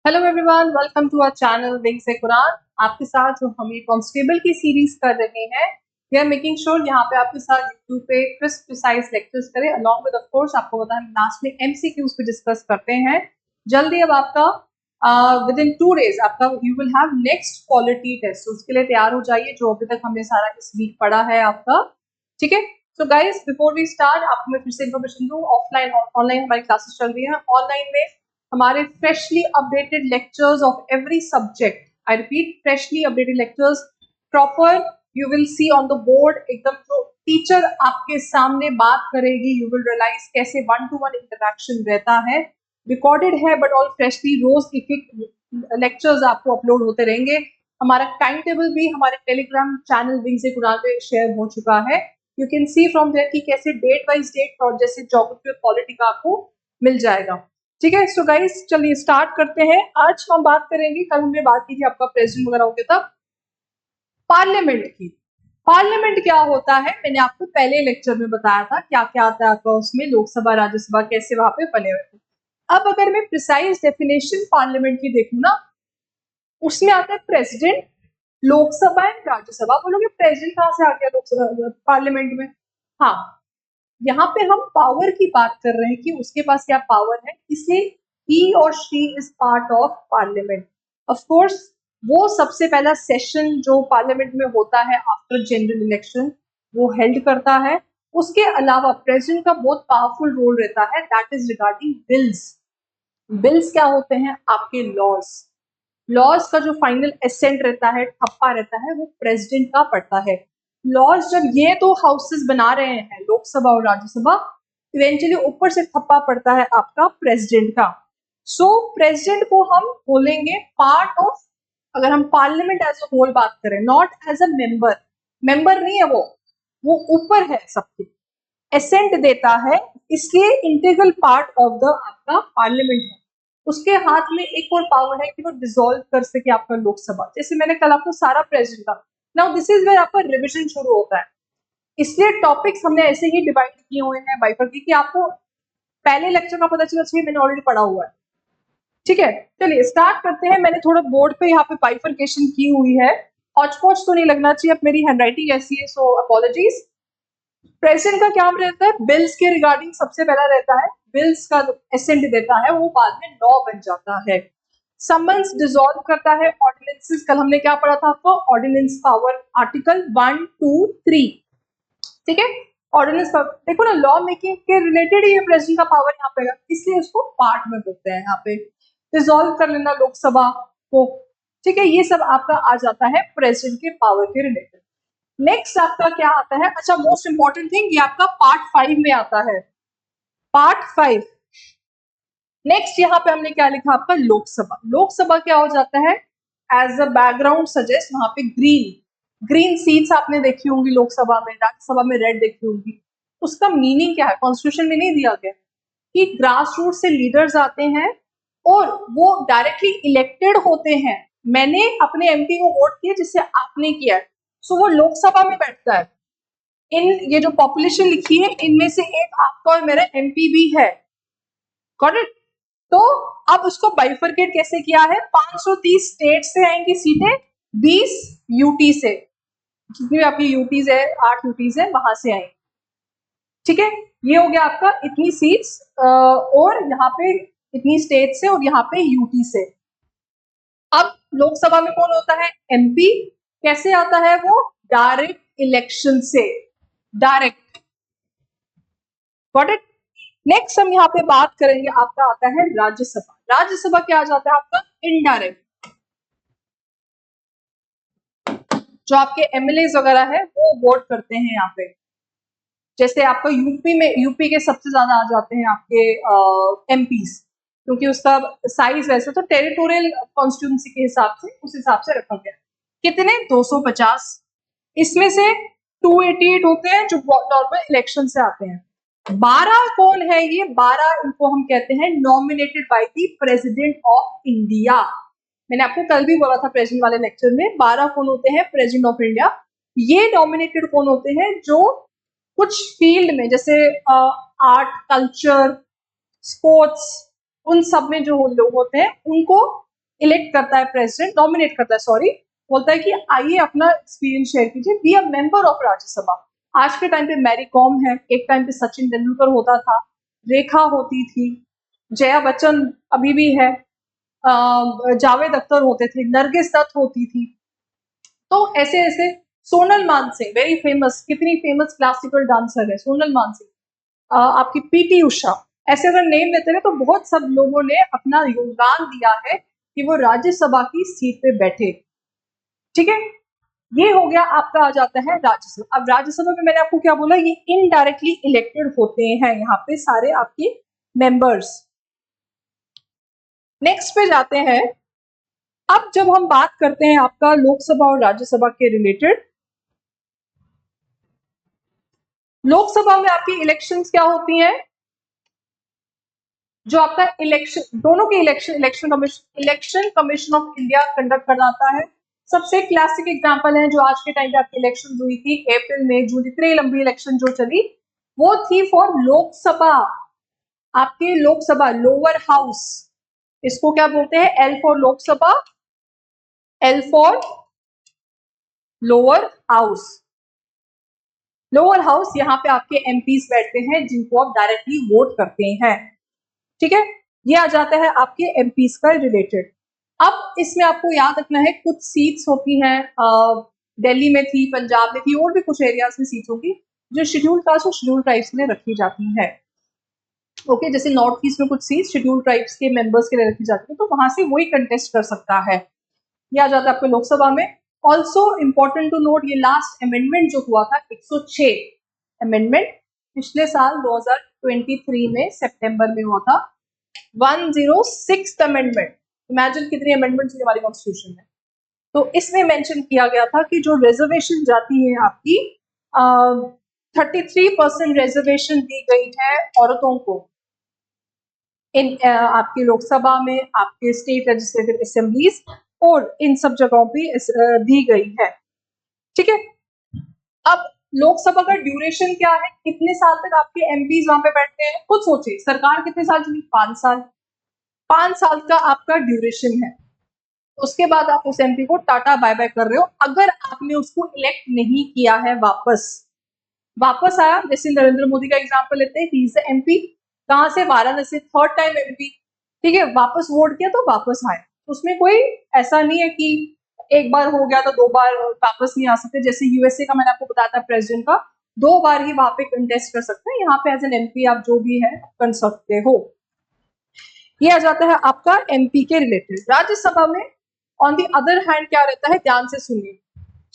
Hello everyone, welcome to our channel wing से कुरान। आपके साथ जो हम ये कांस्टेबल की सीरीज कर रहे हैं, वी आर मेकिंग श्योर यहाँ पे आपके साथ यूट्यूब पे क्रिस्प प्रिसाइज लेक्चर्स करें अलॉन्ग विद ऑफ कोर्स आपको पता है लास्ट में एमसीक्यूज पे डिस्कस करते हैं। जल्दी अब आपका विद इन 2 डेज आपका you will have next quality test, उसके लिए तैयार हो जाइए जो अभी तक हमने सारा इस वीक पढ़ा है आपका। ठीक है, so guys before we start आपको मैं फिर से इन्फॉर्मेशन दूं, ऑफलाइन और ऑनलाइन हमारी क्लासेस चल रही है। ऑनलाइन में हमारे freshly updated lectures of every subject, I repeat freshly updated lectures, proper you will see on the board, एकदम जो टीचर आपके सामने बात करेगी यू विल रियलाइज कैसे 1-to-1 इंटरेक्शन रहता है। रिकॉर्डेड है बट ऑल फ्रेशली, रोज एक लेक्चर्स आपको अपलोड होते रहेंगे। हमारा टाइम टेबल भी हमारे टेलीग्राम चैनल विंग से कुरान पे शेयर हो चुका है। You can see from there कि कैसे डेट वाइज डेट और जैसे ज्योग्राफी और पॉलिटी का आपको मिल जाएगा। ठीक है, सो गाइस चलिए स्टार्ट करते हैं। आज हम बात करेंगे, कल हमने बात की थी आपका प्रेसिडेंट वगैरह हो गया था, पार्लियामेंट की। पार्लियामेंट क्या होता है मैंने आपको पहले लेक्चर में बताया था, क्या क्या आता है आपका उसमें, लोकसभा राज्यसभा कैसे वहां पे बने हुए थे। अब अगर मैं प्रिसाइज डेफिनेशन पार्लियामेंट की देखूं ना, उसमें आता है प्रेसिडेंट, लोकसभा एंड राज्यसभा। बोलोगे प्रेसिडेंट कहां से आ गया लोकसभा पार्लियामेंट में? हाँ, यहाँ पे हम पावर की बात कर रहे हैं कि उसके पास क्या पावर है, इसलिए ही और she is part of parliament. Of course वो सबसे पहला सेशन जो पार्लियामेंट में होता है आफ्टर जनरल इलेक्शन वो हेल्ड करता है। उसके अलावा प्रेसिडेंट का बहुत पावरफुल रोल रहता है, that is regarding bills. Bills क्या होते हैं? आपके लॉज। लॉज का जो फाइनल एसेंट रहता है, ठप्पा रहता है, वो प्रेसिडेंट का पड़ता है। लॉज जब ये दो हाउसेस बना रहे हैं, लोकसभा और राज्यसभा, इवेंचुअली ऊपर से ठप्पा पड़ता है आपका प्रेसिडेंट का। सो प्रेसिडेंट को हम बोलेंगे पार्ट ऑफ, अगर हम पार्लियामेंट एज अ होल बात करें, not as a member, member नहीं है वो ऊपर है सबके, एसेंट देता है, इसलिए इंटीग्रल पार्ट ऑफ द आपका पार्लियामेंट है। उसके हाथ में एक और पावर है कि वो डिसॉल्व कर सके आपका लोकसभा, जैसे मैंने कल आपको सारा प्रेसिडेंट का। नाउ दिस इज वेयर आपका रिविजन शुरू होता है, इसलिए टॉपिक्स हमने ऐसे ही डिवाइड किए हुए हैं बाइफर्केट कि आपको पहले लेक्चर का पता चला चाहिए मैंने ऑलरेडी पढ़ा हुआ है। ठीक है, चलिए स्टार्ट करते हैं। मैंने थोड़ा बोर्ड पे यहाँ पे बाइफर्केशन की हुई है, हॉच पॉच तो नहीं लगना चाहिए, अब मेरी हैंडराइटिंग ऐसी है सो अपॉलॉजीज। प्रेसिडेंट का क्या रहता है? बिल्स के रिगार्डिंग सबसे पहला रहता है, बिल्स का एसेंट देता है, वो बाद में लॉ बन जाता है। समन्स डिसॉल्व करता है ऑर्डिनेंसेस, कल हमने क्या पढ़ा था आपको, ऑर्डिनेंस पावर आर्टिकल 1, 2, 3। ठीक है, ऑर्डिनेंस देखो ना, लॉ मेकिंग के रिलेटेड ही प्रेसिडेंट का पावर यहाँ पे है, इसलिए उसको पार्ट में बोलते हैं यहाँ पे। डिसॉल्व कर लेना लोकसभा को, ठीक है, ये सब आपका आ जाता है प्रेसिडेंट के पावर के रिलेटेड। नेक्स्ट आपका क्या आता है? अच्छा, मोस्ट इंपॉर्टेंट थिंग, ये आपका पार्ट 5 में आता है, पार्ट 5। नेक्स्ट यहाँ पे हमने क्या लिखा आपका, लोकसभा। लोकसभा क्या हो जाता है? एज अ बैकग्राउंड सजेस्ट, वहां पे ग्रीन ग्रीन सीट्स आपने देखी होंगी लोकसभा में, राज्यसभा में रेड देखी होंगी। उसका मीनिंग क्या है? कॉन्स्टिट्यूशन में नहीं दिया गया कि ग्रास रूट से लीडर्स आते हैं और वो डायरेक्टली इलेक्टेड होते हैं। मैंने अपने एमपी को वोट किया जिससे आपने किया है, सो वो लोकसभा में बैठता है। इन ये जो पॉपुलेशन लिखी है इनमें से एक आपका और मेरा एमपी भी है, गॉट इट? तो अब उसको बाइफरकेट कैसे किया है? 530 स्टेट से आएंगी सीटें, 20 यूटी से, जितनी भी आपकी यूटीज है, 8 यूटीज है, वहां से आएंगी। ठीक है, ये हो गया आपका इतनी सीट्स और यहाँ पे इतनी स्टेट से और यहाँ पे यूटी से। अब लोकसभा में कौन होता है? एमपी। कैसे आता है वो? डायरेक्ट इलेक्शन से, डायरेक्ट, गॉट इट? नेक्स्ट हम यहाँ पे बात करेंगे, आपका आता है राज्यसभा। राज्यसभा क्या आ जाता है आपका? इनडायरेक्ट। जो आपके एमएलए वगैरह है वो वोट करते हैं यहाँ पे। जैसे आपको यूपी में, यूपी के सबसे ज्यादा आ जाते हैं आपके एमपीस, क्योंकि उसका साइज वैसे तो टेरिटोरियल कॉन्स्टिट्यूंसी के हिसाब से उस हिसाब से रखा गया। कितने? 250। इसमें से 288 होते हैं जो नॉर्मल इलेक्शन से आते हैं। 12 कौन है ये? 12 इनको हम कहते हैं nominated by the president of India. मैंने आपको कल भी बोला था प्रेसिडेंट वाले लेक्चर में, 12 कौन होते हैं? President of India. ये नॉमिनेटेड कौन होते हैं? जो कुछ फील्ड में, जैसे आर्ट, कल्चर, स्पोर्ट्स, उन सब में जो लोग होते हैं उनको इलेक्ट करता है प्रेसिडेंट, नॉमिनेट करता है, सॉरी, बोलता है कि आइए अपना एक्सपीरियंस शेयर कीजिए, be a member of Rajya Sabha. आज के टाइम पे मैरी कॉम है, एक टाइम पे सचिन तेंदुलकर होता था, रेखा होती थी, जया बच्चन अभी भी है, जावेद अख्तर होते थे, नरगिस दत्त होती थी। तो ऐसे ऐसे सोनल मानसिंह, वेरी फेमस, कितनी फेमस क्लासिकल डांसर है सोनल मानसिंह, आपकी पीटी उषा, ऐसे अगर नेम लेते हैं तो बहुत सब लोगों ने अपना योगदान दिया है कि वो राज्यसभा की सीट पे बैठे। ठीक है, ये हो गया आपका, आ जाता है राज्यसभा। अब राज्यसभा में मैंने आपको क्या बोला, ये इनडायरेक्टली इलेक्टेड होते हैं यहाँ पे सारे आपके मेंबर्स। नेक्स्ट पे जाते हैं। अब जब हम बात करते हैं आपका लोकसभा और राज्यसभा के रिलेटेड, लोकसभा में आपकी इलेक्शंस क्या होती हैं, जो आपका इलेक्शन, दोनों के election commission of India conduct कराता है। सबसे क्लासिक एग्जांपल है जो आज के टाइम पे आपकी इलेक्शन हुई थी अप्रैल में जून, इतनी लंबी इलेक्शन जो चली, वो थी फॉर लोकसभा। आपके लोकसभा लोअर हाउस, इसको क्या बोलते हैं, L for Lok Sabha, L for lower house. Lower house, यहाँ पे आपके एमपीज बैठते हैं जिनको आप डायरेक्टली वोट करते हैं। ठीक है, ये आ जाता है आपके एमपीज का रिलेटेड। अब इसमें आपको याद रखना है कुछ सीट्स होती हैं, दिल्ली में थी, पंजाब में थी, और भी कुछ एरियाज में सीट्स होगी जो शेड्यूल कास्ट और शेड्यूल ट्राइब्स में रखी जाती है। ओके, जैसे नॉर्थ ईस्ट में कुछ सीट्स शेड्यूल ट्राइब्स के मेंबर्स के लिए रखी जाती है, तो वहां से वही कंटेस्ट कर सकता है। ये आ जाता है आपको लोकसभा में। ऑल्सो इम्पोर्टेंट टू नोट, ये लास्ट अमेंडमेंट जो हुआ था 106 अमेंडमेंट पिछले साल 2023 में सितंबर में हुआ था, 106th अमेंडमेंट। इमेजिन कितनी अमेंडमेंट्स हुई हमारी कॉन्स्टिट्यूशन में। तो इसमें मेंशन किया गया था कि जो रिजर्वेशन जाती है आपकी, 33% रिजर्वेशन दी गई है औरतों को इन आपकी लोकसभा में, आपके स्टेट लेजिस्लेटिव असेंबलीज और इन सब जगहों पे दी गई है। ठीक है, अब लोकसभा का ड्यूरेशन क्या है, कितने साल तक आपके एमपीज वहां पे बैठते हैं, खुद सोचिए, सरकार कितने साल चली, 5 साल, 5 साल का आपका ड्यूरेशन है। उसके बाद आप उस एमपी को टाटा बाय बाय कर रहे हो। अगर आपने उसको इलेक्ट नहीं किया है, वापस आया, जैसे नरेंद्र मोदी का एग्जांपल लेते हैं, ही इज द एमपी, कहां से, वाराणसी, थर्ड टाइम एमपी, ठीक है, वापस वोट किया तो वापस आए। उसमें कोई ऐसा नहीं है कि एक बार हो गया तो 2 बार वापस नहीं आ सकते, जैसे यूएसए का मैंने आपको बताया था प्रेसिडेंट का, 2 बार ही वहां पे कंटेस्ट कर सकते हैं, यहाँ पे एज एन एमपी आप जो भी है कर सकते हो। ये आ जाता है आपका एमपी के रिलेटेड। राज्यसभा में ऑन दी अदर हैंड क्या रहता है, ध्यान से सुनिए,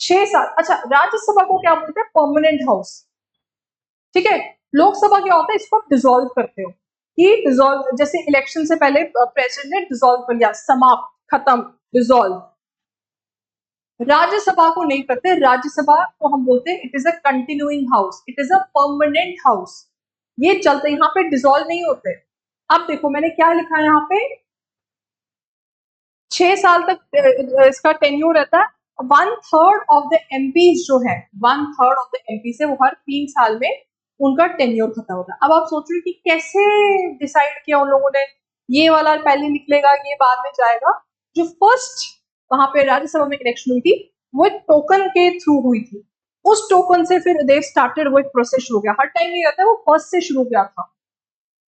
6 साल। अच्छा, राज्यसभा को क्या बोलते हैं, परमानेंट हाउस। ठीक है, लोकसभा क्या होता है, इसको आप डिसॉल्व करते हो, कि डिसॉल्व, जैसे इलेक्शन से पहले प्रेसिडेंट ने डिसॉल्व कर लिया, समाप्त, खत्म, डिसॉल्व। राज्यसभा को नहीं करते, राज्यसभा को हम बोलते हैं it is a continuing house, it is a permanent house, ये चलते, यहाँ पे डिसॉल्व नहीं होते। अब देखो मैंने क्या लिखा है यहाँ पे, 6 साल तक इसका टेन्यूर रहता है। 1/3 ऑफ द एमपीज जो है, 1/3 ऑफ द एमपी से वो हर 3 साल में उनका टेन्योर खत्म होता है। अब आप सोच रहे हो कि कैसे डिसाइड किया उन लोगों ने, ये वाला पहले निकलेगा, ये बाद में जाएगा। जो फर्स्ट वहां पे राज्यसभा में इलेक्शन हुई थी, वो एक टोकन के थ्रू हुई थी। उस टोकन से फिर दे स्टार्टेड, वो एक प्रोसेस शुरू हो गया, हर टाइम नहीं रहता है, वो फर्स्ट से शुरू किया था।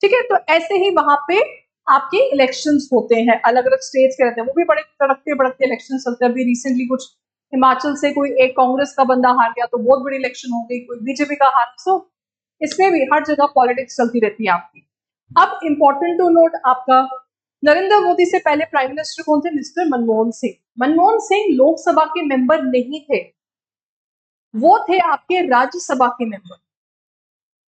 ठीक है, तो ऐसे ही वहां पे आपके इलेक्शंस होते हैं, अलग अलग स्टेट्स के रहते हैं, वो भी बड़े तड़कते भड़कते इलेक्शन चलते हैं। अभी रिसेंटली कुछ हिमाचल से कोई एक कांग्रेस का बंदा हार गया तो बहुत बड़ी इलेक्शन हो गई, कोई बीजेपी का हार, सो इसमें भी हर जगह पॉलिटिक्स चलती रहती है आपकी। अब इंपॉर्टेंट टू नोट, आपका नरेंद्र मोदी से पहले प्राइम मिनिस्टर कौन थे, मिस्टर मनमोहन सिंह। मनमोहन सिंह लोकसभा के मेंबर नहीं थे, वो थे आपके राज्यसभा के मेंबर,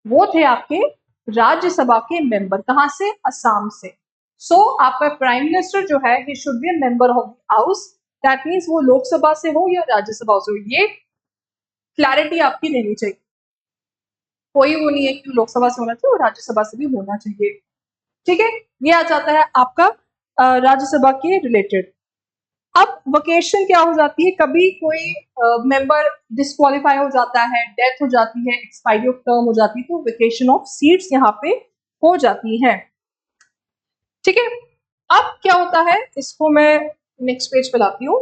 वो थे आपके राज्यसभा के मेंबर, कहां से, असम से। सो आपका प्राइम मिनिस्टर जो है, he should be a member of the house, that means वो लोकसभा से हो या राज्यसभा से हो, ये क्लैरिटी आपकी रहनी चाहिए। कोई वो नहीं है कि लोकसभा से होना चाहिए और राज्यसभा से भी होना चाहिए। ठीक है, ये आ जाता है आपका राज्यसभा के रिलेटेड। अब वेकेशन क्या हो जाती है, कभी कोई मेंबर डिस्क्वालीफाई हो जाता है, डेथ हो जाती है, एक्सपायरी ऑफ टर्म हो जाती है, तो वेकेशन ऑफ सीट्स यहाँ पे हो जाती है। ठीक है, अब क्या होता है, इसको मैं नेक्स्ट पेज पे लाती हूँ।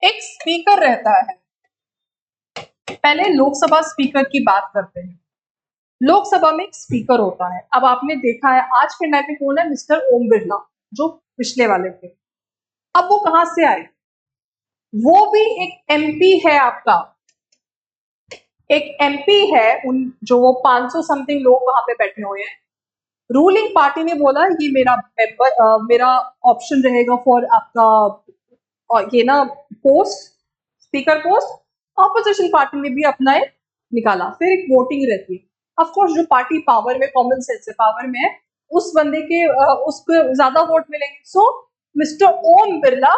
एक स्पीकर रहता है। पहले लोकसभा स्पीकर की बात करते हैं। लोकसभा में एक स्पीकर होता है। अब आपने देखा है आज के टाइम पे कौन है, मिस्टर ओम बिरला, जो पिछले वाले थे। अब वो कहां से आए, वो भी एक एमपी है आपका, एक एमपी है। उन जो वो 500 समथिंग लोग वहां पे बैठे हुए हैं। रूलिंग पार्टी ने बोला ये मेरा मेरा ऑप्शन रहेगा फॉर आपका ये ना post, speaker post. Opposition party ने भी अपना एक निकाला, फिर एक वोटिंग रहती है। ऑफ कोर्स जो पार्टी पावर में, कॉमन सेंस से पावर में है, उस बंदे के उसको ज्यादा वोट मिलेंगे। सो मिस्टर ओम बिरला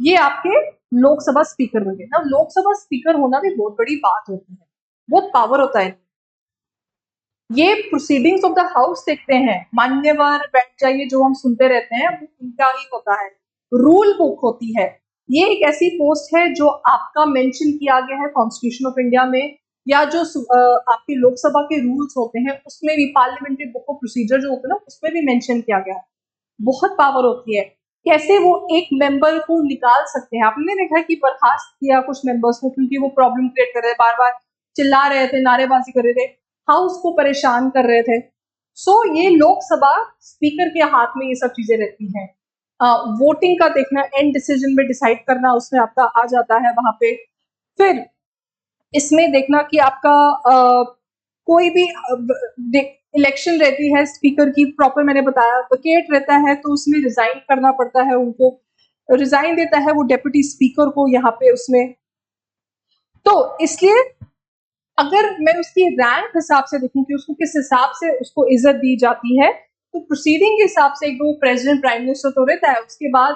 ये आपके लोकसभा स्पीकर बन गए ना। लोकसभा स्पीकर होना भी बहुत बड़ी बात होती है, बहुत पावर होता है। ये प्रोसीडिंग्स ऑफ द हाउस देखते हैं, मान्यवर बैठ जाइए जो हम सुनते रहते हैं, उनका ही होता है। रूल बुक होती है। ये एक ऐसी पोस्ट है जो आपका मेंशन किया गया है कॉन्स्टिट्यूशन ऑफ इंडिया में, या जो आपकी लोकसभा के रूल्स होते हैं उसमें भी, पार्लियामेंट्री बुक ऑफ प्रोसीजर जो होता है ना, उसमें भी मेंशन किया गया है। बहुत पावर होती है। कैसे वो एक मेंबर को निकाल सकते हैं। आपने देखा कि बर्खास्त किया कुछ मेंबर्स को क्योंकि वो प्रॉब्लम क्रिएट कर रहे थे, बार बार चिल्ला रहे थे, नारेबाजी कर रहे थे, हाउस को परेशान कर रहे थे। सो ये लोकसभा स्पीकर के हाथ में ये सब चीजें रहती हैं। वोटिंग का देखना, एंड डिसीजन में डिसाइड करना उसमें आपका आ जाता है वहां पे। फिर इसमें देखना कि आपका कोई भी इलेक्शन रहती है स्पीकर की, प्रॉपर मैंने बताया, वेकेट रहता है तो उसमें रिजाइन करना पड़ता है उनको। रिजाइन देता है वो डेप्यूटी स्पीकर को यहाँ पे उसमें। तो इसलिए अगर मैं उसकी रैंक हिसाब से देखूं कि उसको किस हिसाब से उसको इज्जत दी जाती है, तो प्रोसीडिंग के हिसाब से एक दो प्रेसिडेंट प्राइम मिनिस्टर तो रहता है, उसके बाद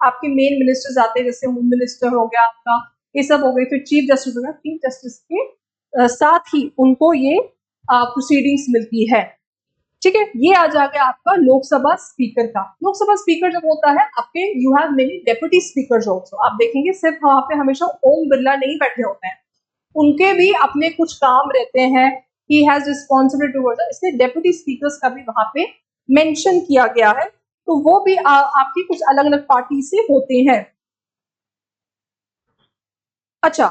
आपके मेन मिनिस्टर्स आते हैं, जैसे होम मिनिस्टर हो गया आपका, ये सब हो गए। फिर चीफ जस्टिस हो गया। चीफ जस्टिस के साथ ही उनको ये प्रोसीडिंग्स मिलती है। ठीक है, ये आ जाएगा आपका लोकसभा स्पीकर का। लोकसभा स्पीकर जब होता है आपके, you have many deputy speaker also. आप देखेंगे सिर्फ वहां पे हमेशा ओम बिरला नहीं बैठे होते हैं, उनके भी अपने कुछ काम रहते हैं। ही हैज रिस्पॉन्सिबिलिटी टुवर्ड्स, इसलिए डेप्यूटी स्पीकर्स का भी वहां पे मेंशन किया गया है। तो वो भी आपकी कुछ अलग अलग पार्टी से होते हैं। अच्छा,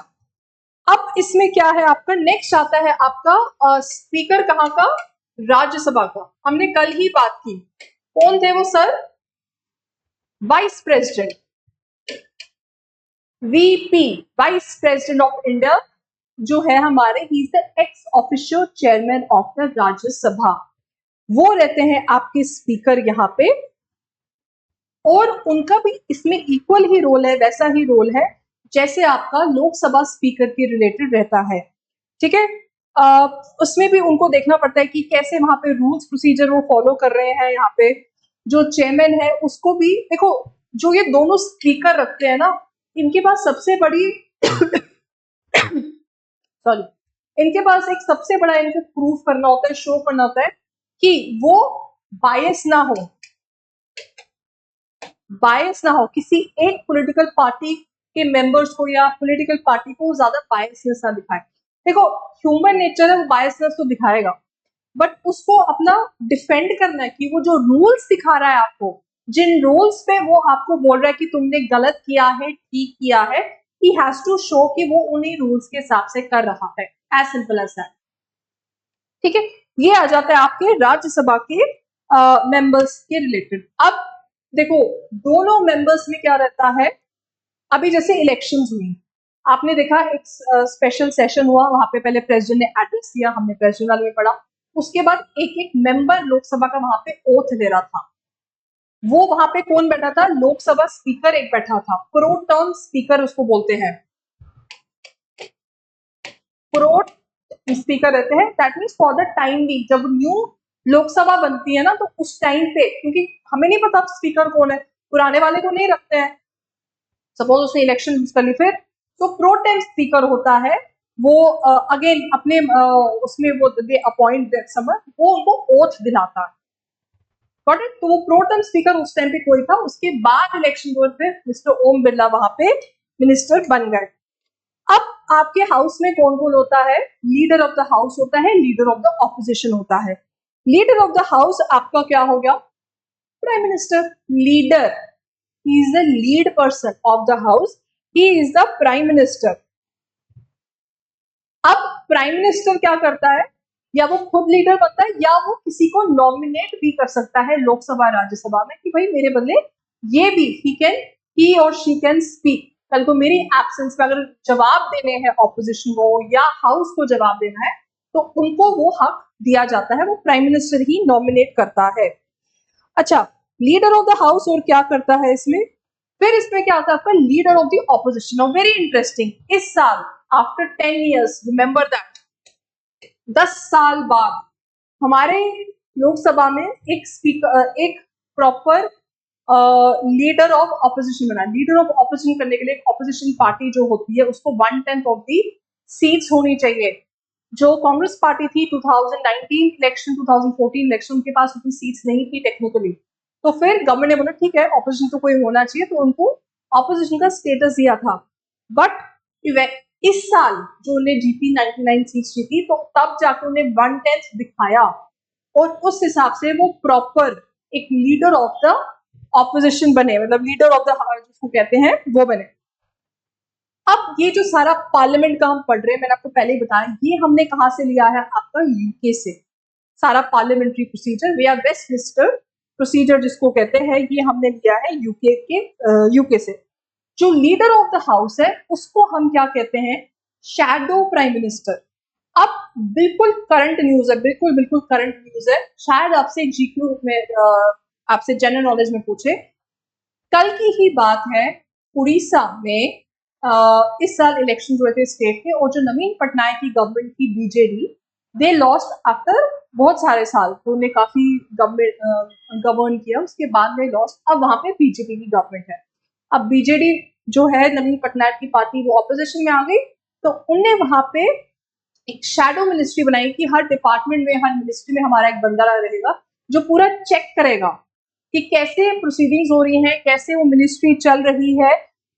अब इसमें क्या है आपका, नेक्स्ट आता है आपका स्पीकर कहाँ का, राज्यसभा का। हमने कल ही बात की, कौन थे वो sir, vice president, VP, vice president of India जो है हमारे, he is the x official chairman of the Rajya Sabha. वो रहते हैं आपके स्पीकर यहाँ पे, और उनका भी इसमें इक्वल ही रोल है, वैसा ही रोल है जैसे आपका लोकसभा स्पीकर के रिलेटेड रहता है। ठीक है, उसमें भी उनको देखना पड़ता है कि कैसे वहां पे रूल्स प्रोसीजर वो फॉलो कर रहे हैं। यहाँ पे जो चेयरमैन है उसको भी देखो, जो ये दोनों स्पीकर रखते हैं ना, इनके पास सबसे बड़ी सॉरी, इनके पास एक सबसे बड़ा इनको प्रूफ करना होता है, शो करना होता है कि वो बायस ना हो, बायस ना हो किसी एक पॉलिटिकल पार्टी के मेंबर्स को, या पॉलिटिकल पार्टी को ज्यादा बायसनेस ना दिखाए। देखो ह्यूमन नेचर है, वो बायसनेस तो दिखाएगा, बट उसको अपना डिफेंड करना है कि वो जो रूल्स दिखा रहा है आपको, जिन रूल्स पे वो आपको बोल रहा है कि तुमने गलत किया है, ठीक किया है, ही हैज टू शो कि वो उन्हीं रूल्स के हिसाब से कर रहा है। As simple as that. ठीक है, ये आ जाता है आपके राज्यसभा के मेंबर्स के रिलेटेड। अब देखो दोनों मेंबर्स में क्या रहता है, अभी जैसे इलेक्शंस हुई, आपने देखा एक स्पेशल सेशन हुआ, वहां पे पहले प्रेसिडेंट ने एड्रेस दिया, हमने प्रेसिडेंट वाले में पढ़ा। उसके बाद एक एक मेंबर लोकसभा का वहां पे ओथ ले रहा था। वो वहां पे कौन बैठा था, लोकसभा स्पीकर एक बैठा था, प्रो टर्म स्पीकर उसको बोलते हैं, प्रो स्पीकर रहते हैं। That means for the time भी, जब न्यू लोकसभा बनती है ना, तो उस टाइम पे, क्योंकि हमें नहीं पता स्पीकर कौन है, पुराने वाले को नहीं रखते हैं, सपोज उसने इलेक्शन कर ली, फिर तो प्रो टेम स्पीकर होता है वो, अगेन अपने उसमें वो दे अपॉइंट दैट समवन, वो उनको ओथ दिलाता है। Got it. तो वो प्रो टेम स्पीकर उस टाइम पे कोई था, उसके बाद इलेक्शन हुए, फिर मिस्टर ओम बिरला वहां पे मिनिस्टर बन गए। अब आपके हाउस में कौन कौन होता है, लीडर ऑफ द हाउस होता है, लीडर ऑफ द ऑपोजिशन होता है। लीडर ऑफ द हाउस आपका क्या हो गया? Prime minister. Leader, he is the lead person of the house, he is the prime minister. अब प्राइम मिनिस्टर क्या करता है? या वो खुद लीडर बनता है या वो किसी को नॉमिनेट भी कर सकता है लोकसभा राज्यसभा में कि भाई मेरे बदले ये भी ही और शी कैन स्पीक। कल को मेरी एब्सेंस में अगर जवाब देने हैं ऑपोजिशन को या हाउस को जवाब देना है तो उनको वो हक दिया जाता है, वो प्राइम मिनिस्टर ही नॉमिनेट करता है। अच्छा, लीडर ऑफ द हाउस और क्या करता है इसमें? फिर इसमें क्या आता है आपका? Leader of the opposition. Very interesting, इस साल आफ्टर 10 years, रिमेंबर दैट, 10 साल बाद हमारे लोकसभा में एक स्पीकर, एक प्रॉपर लीडर ऑफ ऑपोजिशन बना। लीडर ऑफ ऑपोजिशन करने के लिए ऑपोजिशन पार्टी जो होती है उसको 1/10 ऑफ दी सीट्स होनी चाहिए। जो कांग्रेस पार्टी थी 2019 इलेक्शन, 2014 इलेक्शन, उनके पास उतनी सीट्स नहीं थी टेक्निकली, तो फिर गवर्नमेंट ने बोला ठीक है ऑपोजिशन तो कोई होना चाहिए, तो उनको ऑपोजिशन का स्टेटस दिया था। बट इस साल जो उन्हें जीती 99 सीट्स जीती, तो तब जाकर उन्हें 1/10 दिखाया और उस हिसाब से वो प्रॉपर एक लीडर ऑफ द ऑपोजिशन बने, मतलब लीडर ऑफ द जिसको कहते हैं वो बने। अब ये जो सारा पार्लियामेंट का हम पढ़ रहे हैं, मैंने आपको पहले ही बताया, ये हमने कहां से लिया है? आपका यूके से। सारा पार्लियामेंट्री प्रोसीजर वे आर वेस्टमिंस्टर प्रोसीजर जिसको कहते हैं, ये हमने लिया है यूके से। जो लीडर ऑफ द हाउस है उसको हम क्या कहते हैं? Shadow prime minister. अब बिल्कुल करंट न्यूज है, बिल्कुल बिल्कुल करंट न्यूज है, शायद आपसे जीक्यू में आपसे जनरल नॉलेज में पूछे। कल की ही बात है, उड़ीसा में इस साल इलेक्शन हुए थे स्टेट के, और जो नवीन पटनायक की गवर्नमेंट की बीजेडी, दे लॉस्ट आफ्टर बहुत सारे साल, तो उन्हें काफी गवर्न किया, उसके बाद में लॉस्ट। अब वहां पे बीजेपी की गवर्नमेंट है। अब बीजेडी जो है नवीन पटनायक की पार्टी, वो ऑपोजिशन में आ गई, तो उनने वहां पे एक शैडो मिनिस्ट्री बनाई कि हर डिपार्टमेंट में, हर मिनिस्ट्री में हमारा एक बंदा रहेगा जो पूरा चेक करेगा कि कैसे प्रोसीडिंग्स हो रही हैं, कैसे वो मिनिस्ट्री चल रही है,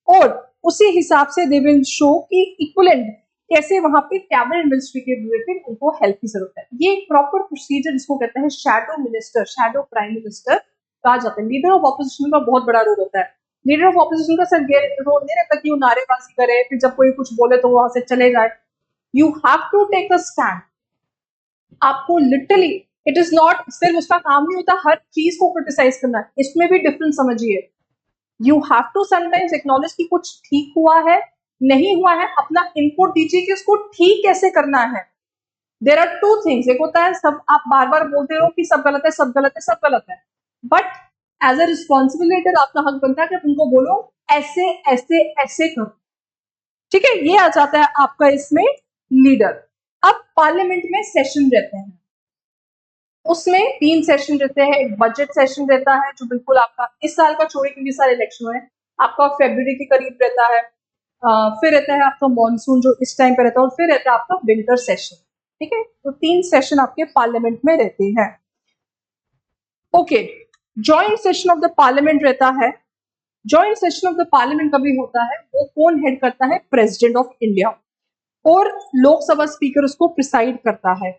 और उसी हिसाब से दे विल शो कि इक्विवेलेंट कैसे वहां पे कैबिनेट मिनिस्ट्री के रिलेटेड उनको हेल्प की जरूरत है। ये एक प्रॉपर प्रोसीजर जिसको कहते हैं shadow minister, shadow prime minister कहा जाता है। लीडर ऑफ ऑपोजिशन का बहुत बड़ा रोल होता है। लीडर ऑफ ऑपोजिशन का सर रोल नहीं रहता कि वो नारेबाजी करे, फिर जब कोई कुछ बोले तो वहां से चले जाए। You have to take a stand. आपको लिटरली, इट इज नॉट सिर्फ उसका काम नहीं होता हर चीज को क्रिटिसाइज करना, इसमें भी डिफरेंस समझिए। You have to sometimes acknowledge कि कुछ ठीक हुआ है, नहीं हुआ है, अपना इनपुट दीजिए कि उसको ठीक कैसे करना है। देर आर टू थिंग्स, एक होता है सब आप बार बार बोलते रहो कि सब गलत है, सब गलत है, सब गलत है, but as a responsible leader आपका हक बनता है कि आप उनको बोलो ऐसे ऐसे ऐसे करो। ठीक है, ये आ जाता है आपका इसमें लीडर। अब पार्लियामेंट में सेशन रहते हैं, उसमें 3 सेशन रहते हैं। एक बजट सेशन रहता है जो बिल्कुल आपका इस साल का छोड़े क्योंकि सारे इलेक्शन हुए हैं, आपका फरवरी के करीब रहता है। फिर रहता है आपका मॉनसून जो इस टाइम पे रहता है, और फिर रहता है आपका विंटर सेशन। ठीक है, तो 3 सेशन आपके पार्लियामेंट में रहते हैं। Okay, joint session of the parliament रहता है। Joint session of the parliament कभी होता है, वो कौन हेड करता है? प्रेसिडेंट ऑफ इंडिया, और लोकसभा स्पीकर उसको प्रिसाइड करता है।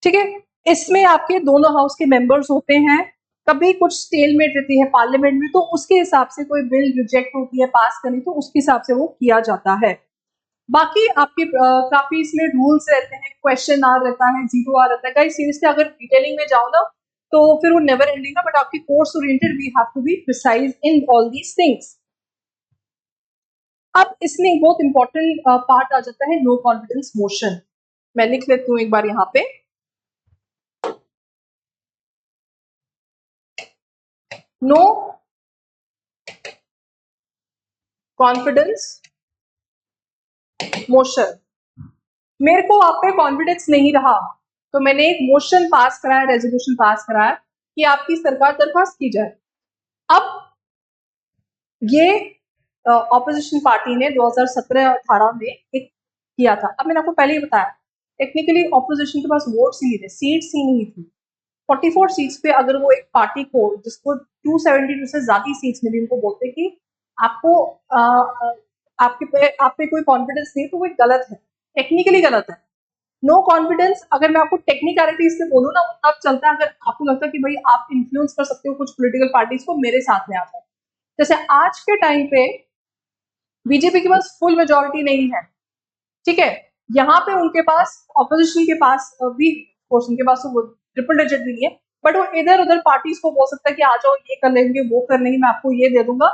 ठीक है, इसमें आपके दोनों हाउस के मेंबर्स होते हैं। कभी कुछ स्टेलमेट रहती है पार्लियामेंट में, तो उसके हिसाब से कोई बिल रिजेक्ट होती है पास करनी, तो उसके हिसाब से वो किया जाता है। बाकी आपके काफी इसमें रूल्स रहते हैं, क्वेश्चन आर रहता है, 0 आर रहता है। गाइस सीरियसली अगर डिटेलिंग में जाओ ना तो फिर वो नेवर एंडिंग है, बट आपकी course oriented we have to be precise in all these things. अब इसमें बहुत इंपॉर्टेंट पार्ट आ जाता है, नो कॉन्फिडेंस मोशन। मैं लिख लेती हूँ एक बार यहाँ पे, नो कॉन्फिडेंस मोशन। मेरे को आप पे कॉन्फिडेंस नहीं रहा, तो मैंने एक मोशन पास कराया, रेजोल्यूशन पास कराया कि आपकी सरकार बर्खास्त की जाए। अब ये ऑपोजिशन पार्टी ने 2017-18 में एक किया था। अब मैंने आपको पहले ही बताया, टेक्निकली ऑपोजिशन के पास वोट्स ही नहीं थे, सीट्स ही नहीं थी। 44 सीट्स पे अगर वो एक पार्टी को जिसको 272 से ज्यादा सीट्स मिली, उनको बोलते कि आपको आप पे कोई कॉन्फिडेंस नहीं, तो वो गलत है, टेक्निकली गलत है। नो कॉन्फिडेंस, अगर मैं आपको टेक्निकलिटीज से बोलूँ ना, वो तब चलता है अगर आपको लगता है कि भाई आप इन्फ्लुएंस कर सकते हो कुछ पॉलिटिकल पार्टीज को, मेरे साथ में आ जाओ। जैसे आज के टाइम पे बीजेपी के पास फुल मेजोरिटी नहीं है, ठीक है, यहाँ पे उनके पास ऑपोजिशन के पास भी कोर्स उनके पास तो ट्रिपल डिजिट भी नहीं है, बट वो इधर उधर पार्टीज को बोल सकता है कि आ जाओ ये कर लेंगे वो कर लेंगे, मैं आपको ये दे दूंगा।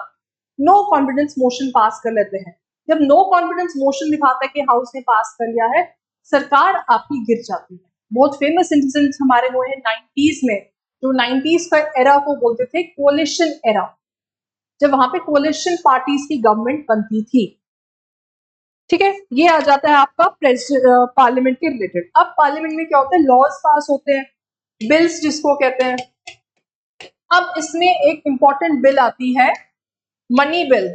नो कॉन्फिडेंस मोशन पास कर लेते हैं। जब नो कॉन्फिडेंस मोशन दिखाता है कि हाउस ने पास कर लिया है, सरकार आपकी गिर जाती है। बहुत फेमस इंसिडेंट हमारे वो है 90s में, जो 90s का एरा को बोलते थे कोलिशन एरा, जब वहां पे कोलिशन पार्टीज की गवर्नमेंट बनती थी, ठीक है। ये आ जाता है आपका पार्लियामेंट के रिलेटेड। अब पार्लियामेंट में क्या होता है, लॉज पास होते हैं, बिल्स जिसको कहते हैं। अब इसमें एक इंपॉर्टेंट बिल आती है मनी बिल।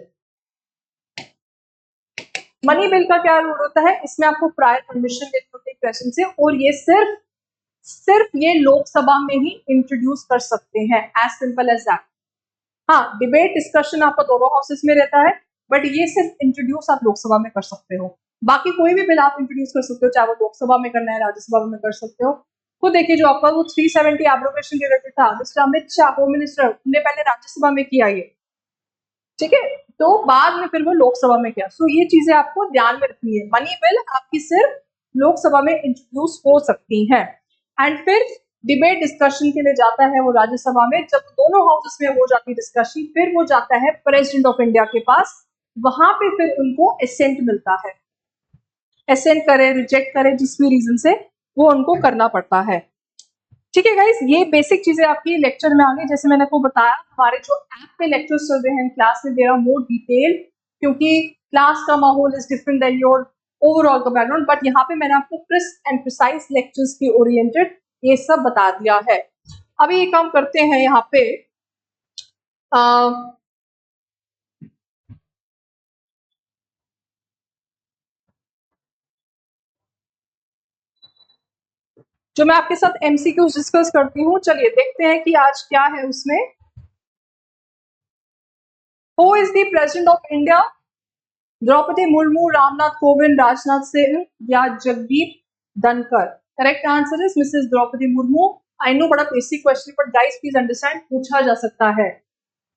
मनी बिल का क्या रूल होता है, इसमें आपको प्रायर परमिशन लेनी होती है प्रेसिडेंट से, और ये सिर्फ ये लोकसभा में ही इंट्रोड्यूस कर सकते हैं, एज सिंपल एज दैट। हाँ, डिबेट डिस्कशन आपका दोनों हाउसेस में रहता है, बट ये सिर्फ इंट्रोड्यूस आप लोकसभा में कर सकते हो। बाकी कोई भी बिल आप इंट्रोड्यूस कर सकते हो, चाहे वो लोकसभा में करना है, राज्यसभा में कर सकते हो। खुद देखिए जो आपका वो 370 एब्रोगेशन के रिलेटेड था, mister Amit Shah home minister, उन्होंने पहले राज्यसभा में किया ये, ठीक है, तो बाद में फिर वो लोकसभा में किया। सो ये चीजें आपको ध्यान में रखनी है, मनी बिल आपकी सिर्फ लोकसभा में इंट्रोड्यूस हो सकती है, एंड फिर डिबेट डिस्कशन के लिए जाता है वो राज्यसभा में। जब दोनों हाउसेस में हो जाती है डिस्कशन, फिर वो जाता है प्रेसिडेंट ऑफ इंडिया के पास, वहां पे फिर उनको एसेंट मिलता है। एसेंट करे रिजेक्ट करे जिस भी रीजन से, वो उनको करना पड़ता है, ठीक है गाइस। ये बेसिक चीजें आपकी लेक्चर में आ गई। जैसे मैंने आपको बताया, हमारे जो ऐप पे लेक्चर्स चल रहे हैं, क्लास में दे रहा मोर डिटेल, क्योंकि क्लास का माहौल is different than your overall का बैकग्राउंड, बट यहाँ पे मैंने आपको क्रिस्प एंड प्रिसाइज लेक्चर्स के ओरिएंटेड ये सब बता दिया है। अभी ये काम करते हैं यहाँ पे, जो मैं आपके साथ एमसीक्यूज डिस्कस करती हूँ। चलिए देखते हैं कि आज क्या है उसमें। Who is the president of India? Draupadi Murmu, Ramnath Kovind, Rajnath Singh या Jagdeep Dhankhar? Correct answer is Mrs Draupadi Murmu. I know बड़ा basic question, but guys please understand, पूछा जा सकता है।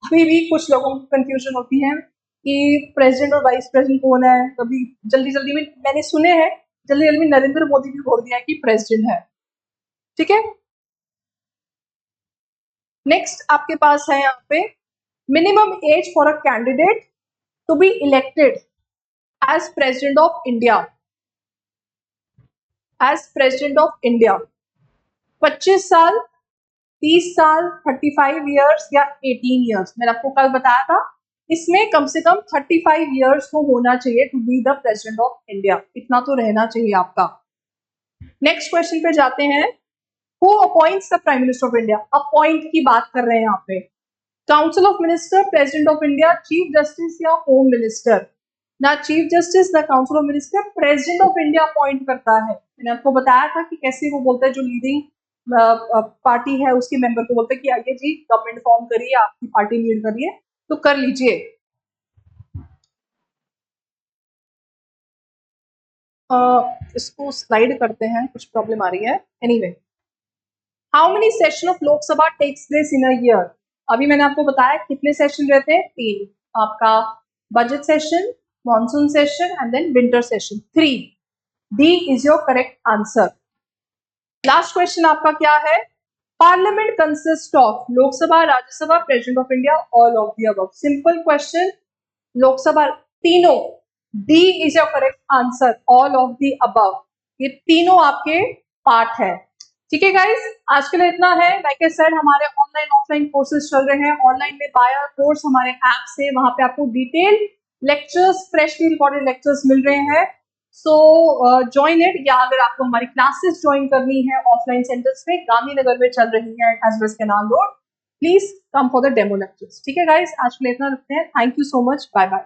अभी भी कुछ लोगों को कंफ्यूजन होती है कि प्रेसिडेंट और वाइस प्रेसिडेंट कौन है। कभी जल्दी जल्दी में मैंने सुने हैं, जल्दी जल्दी में नरेंद्र मोदी भी बोल दिया है कि प्रेसिडेंट है, ठीक है। नेक्स्ट आपके पास है यहाँ पे, minimum age for a candidate to be elected as president of India, as president of India 25 साल, 30 साल, 35 ईयर्स या 18 ईयर्स। मैंने आपको कल बताया था, इसमें कम से कम 35 ईयर्स को होना चाहिए to be the president of India, इतना तो रहना चाहिए आपका। नेक्स्ट क्वेश्चन पे जाते हैं, who appoints the prime minister of India? Appoint की बात कर रहे हैं यहाँ पे, council of minister, president of India, chief justice या होम मिनिस्टर? ना चीफ जस्टिस ना council of minister, president of India appoint करता है। मैंने आपको बताया था कि कैसे वो बोलता है, जो लीडिंग पार्टी है उसके मेंबर को बोलते हैं कि आइए जी गवर्नमेंट फॉर्म करिए, आपकी पार्टी लीड करिए, तो कर लीजिए। इसको स्लाइड करते हैं, कुछ प्रॉब्लम आ रही है। Anyway, how many session of Lok Sabha takes place in a year? अभी मैंने आपको बताया कितने सेशन रहते हैं, 3। आपका budget session, monsoon session and then winter session, 3। D is your correct answer. Last question आपका क्या है, parliament consist of Lok Sabha, Rajya Sabha, president of India, all of the above? Simple question, Lok Sabha तीनों। D is your correct answer, all of the above, ये तीनों आपके part है, ठीक है गाइस। आज के लिए इतना है। लाइक आई सेड, हमारे ऑनलाइन ऑफलाइन कोर्सेज चल रहे हैं। ऑनलाइन में बायर कोर्स हमारे ऐप से, वहां पे आपको detail lectures, freshly recorded lectures मिल रहे हैं। सो ज्वाइन इट, या अगर आपको हमारी क्लासेस ज्वाइन करनी है ऑफलाइन सेंटर्स में, गांधीनगर में चल रही है as well canal road, please come for the demo lectures, ठीक है गाइस। आज के लिए इतना रखते हैं। Thank you so much, bye bye.